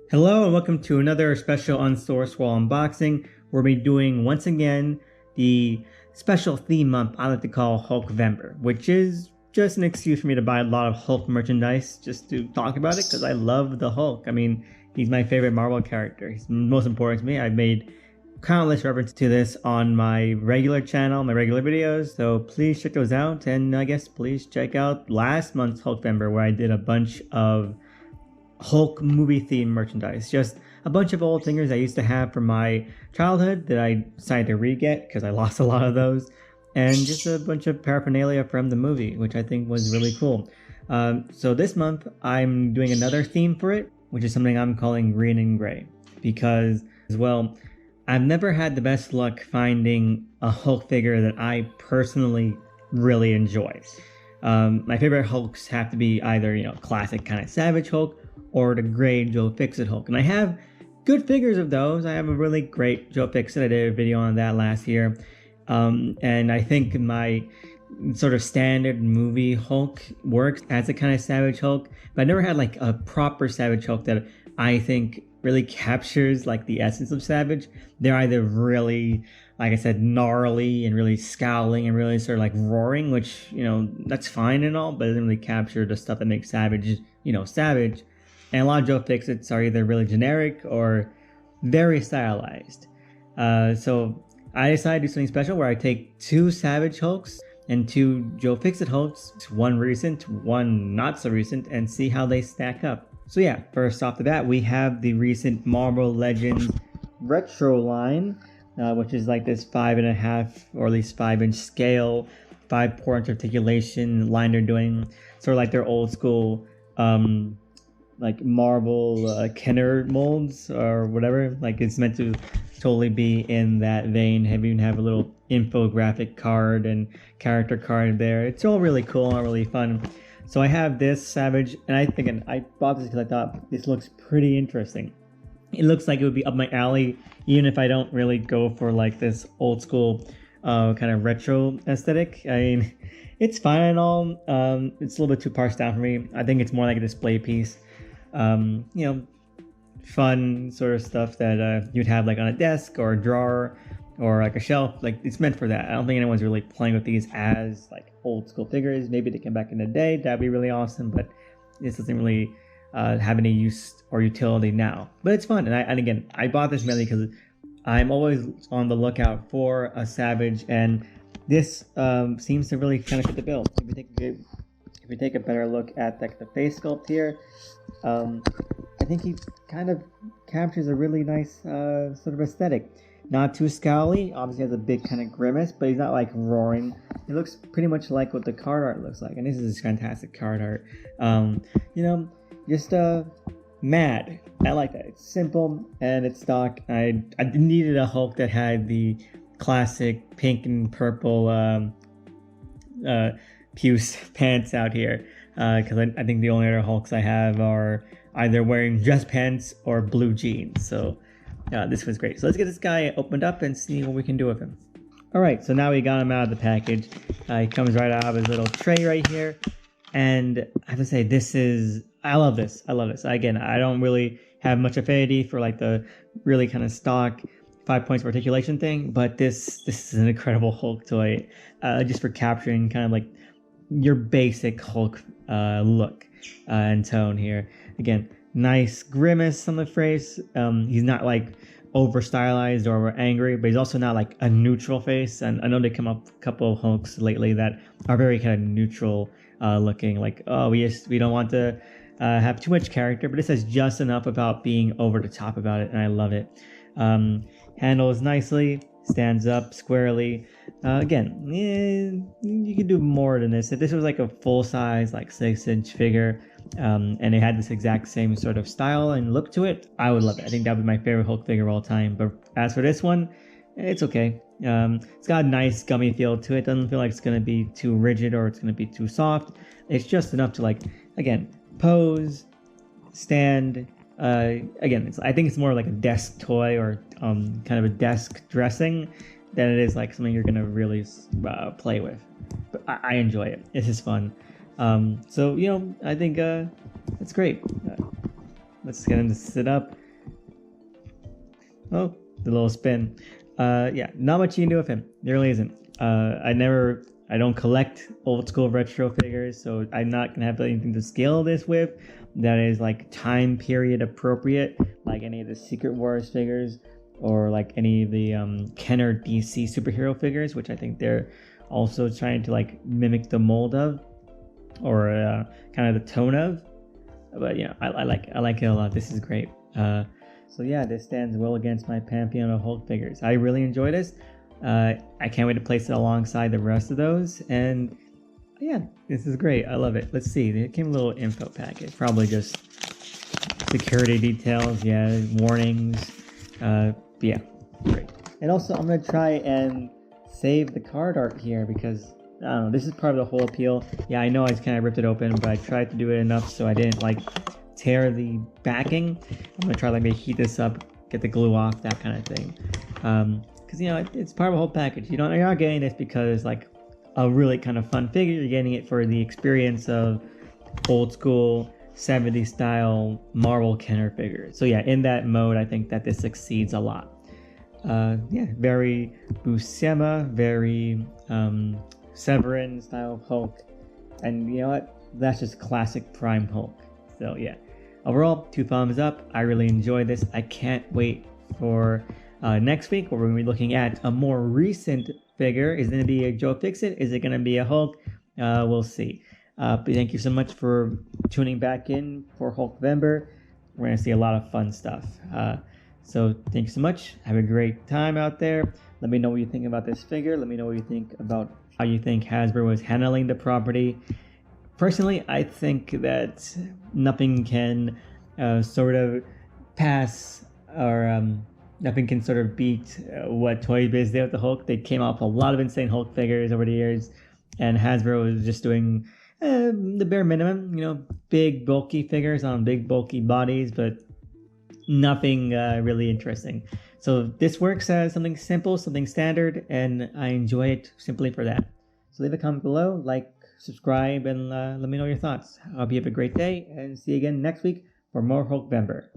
Hello and welcome to another special Unsourced Wall unboxing. We'll be doing once again the special theme month I like to call HULKvember, which is just an excuse for me to buy a lot of Hulk merchandise just to talk about it because I love the Hulk. I mean, he's my favorite Marvel character. He's most important to me. I've made countless references to this on my regular channel, my regular videos, so please check those out. And I guess please check out last month's HULKvember where I did a bunch of Hulk movie themed merchandise. Just a bunch of old figures I used to have from my childhood that I decided to re-get because I lost a lot of those. And just a bunch of paraphernalia from the movie, which I think was really cool. So this month I'm doing another theme for it, which is something I'm calling green and gray. Because, well, I've never had the best luck finding a Hulk figure that I personally really enjoy. My favorite Hulks have to be either, classic kind of Savage Hulk or the gray Joe Fixit Hulk. And I have good figures of those. I have a really great Joe Fixit. I did a video on that last year. And I think my sort of standard movie Hulk works as a kind of Savage Hulk. But I never had like a proper Savage Hulk that I think really captures like the essence of Savage. They're either really, like I said, gnarly and really scowling and really sort of like roaring, which, that's fine and all, but it doesn't really capture the stuff that makes Savage, Savage. And a lot of Joe Fixits are either really generic or very stylized. So I decided to do something special where I take two Savage Hulks and two Joe Fixit Hulks, one recent, one not so recent, and see how they stack up. So yeah, first off the bat, we have the recent Marvel Legends Retro line, which is like this 5.5 or at least 5-inch scale, 5-point articulation line they're doing, sort of like their old school like Marvel Kenner molds or whatever. Like it's meant to totally be in that vein. Even have a little infographic card and character card there. It's all really cool and really fun. So I have this Savage, and I bought this because I thought this looks pretty interesting. It looks like it would be up my alley, even if I don't really go for like this old school kind of retro aesthetic. I mean, it's fine and all. It's a little bit too parsed down for me. I think it's more like a display piece. Fun sort of stuff that you'd have like on a desk or a drawer or like a shelf. Like it's meant for that. I don't think anyone's really playing with these as like old school figures. Maybe they came back in the day, that'd be really awesome, but this doesn't really have any use or utility now. But it's fun, and again, I bought this mainly because I'm always on the lookout for a Savage, and this seems to really kind of fit the bill. If we take a better look at like the face sculpt here, I think he kind of captures a really nice sort of aesthetic. Not too scowly, obviously has a big kind of grimace, but he's not like roaring. It looks pretty much like what the card art looks like, and this is fantastic card art. Just mad. I like that. It's simple and it's stock. I needed a Hulk that had the classic pink and purple puce pants out here, because I think the only other Hulks I have are either wearing dress pants or blue jeans. So this was great. So let's get this guy opened up and see what we can do with him. Alright, so now we got him out of the package. He comes right out of his little tray right here. And I have to say, I love this. Again, I don't really have much affinity for like the really kind of stock 5 points of articulation thing, but this is an incredible Hulk toy, just for capturing kind of like your basic Hulk look and tone here. Again, nice grimace on the face. He's not like over stylized or angry, but he's also not like a neutral face. And I know they come up a couple of Hulks lately that are very kind of neutral looking, like, oh, we don't want to have too much character, but this has just enough about being over the top about it, and I love it. Handles nicely, stands up squarely. Again, you could do more than this. If this was like a full size, like 6-inch figure, and it had this exact same sort of style and look to it, I would love it. I think that would be my favorite Hulk figure of all time. But as for this one, it's okay. It's got a nice gummy feel to it. Doesn't feel like it's going to be too rigid or it's going to be too soft. It's just enough to, like, again, pose, stand. Again, I think it's more like a desk toy or kind of a desk dressing than it is like something you're going to really play with. But I enjoy it. It's just fun. So, I think it's great. Let's get him to sit up. Oh, the little spin. Yeah, not much you can do with him. There really isn't. I don't collect old school retro figures, so I'm not gonna have anything to scale this with that is like time period appropriate, like any of the Secret Wars figures or like any of the Kenner DC superhero figures, which I think they're also trying to like mimic the mold of, or kind of the tone of. But yeah, I like it a lot. This is great. So yeah, this stands well against my pantheon of Hulk figures. I really enjoy this. I can't wait to place it alongside the rest of those. And yeah, this is great. I love it. Let's see. It came a little info packet. Probably just security details. Yeah, warnings. Yeah, great. And also, I'm going to try and save the card art here because, I don't know, this is part of the whole appeal. Yeah, I know I just kind of ripped it open, but I tried to do it enough so I didn't like tear the backing. I'm going to try to maybe heat this up, get the glue off, that kind of thing. Because, you know, it's part of the whole package. You're not getting this because, like, a really kind of fun figure. You're getting it for the experience of old school 70s style Marvel Kenner figures. So yeah, in that mode, I think that this succeeds a lot. Yeah, very Buscema, very Severin style of Hulk. And you know what? That's just classic Prime Hulk. So yeah, overall, 2 thumbs up. I really enjoyed this. I can't wait for next week, where we're going to be looking at a more recent figure. Is it going to be a Joe Fixit? Is it going to be a Hulk? We'll see. But thank you so much for tuning back in for HULKvember. We're going to see a lot of fun stuff. So thank you so much. Have a great time out there. Let me know what you think about this figure. Let me know what you think about how you think Hasbro was handling the property. Personally, I think that nothing can sort of pass, or nothing can sort of beat what Toy Biz did with the Hulk. They came off a lot of insane Hulk figures over the years, and Hasbro was just doing the bare minimum, you know, big bulky figures on big bulky bodies, but nothing really interesting. So this works as something simple, something standard, and I enjoy it simply for that. So leave a comment below, like, subscribe, and let me know your thoughts. I hope you have a great day, and see you again next week for more HULKvember.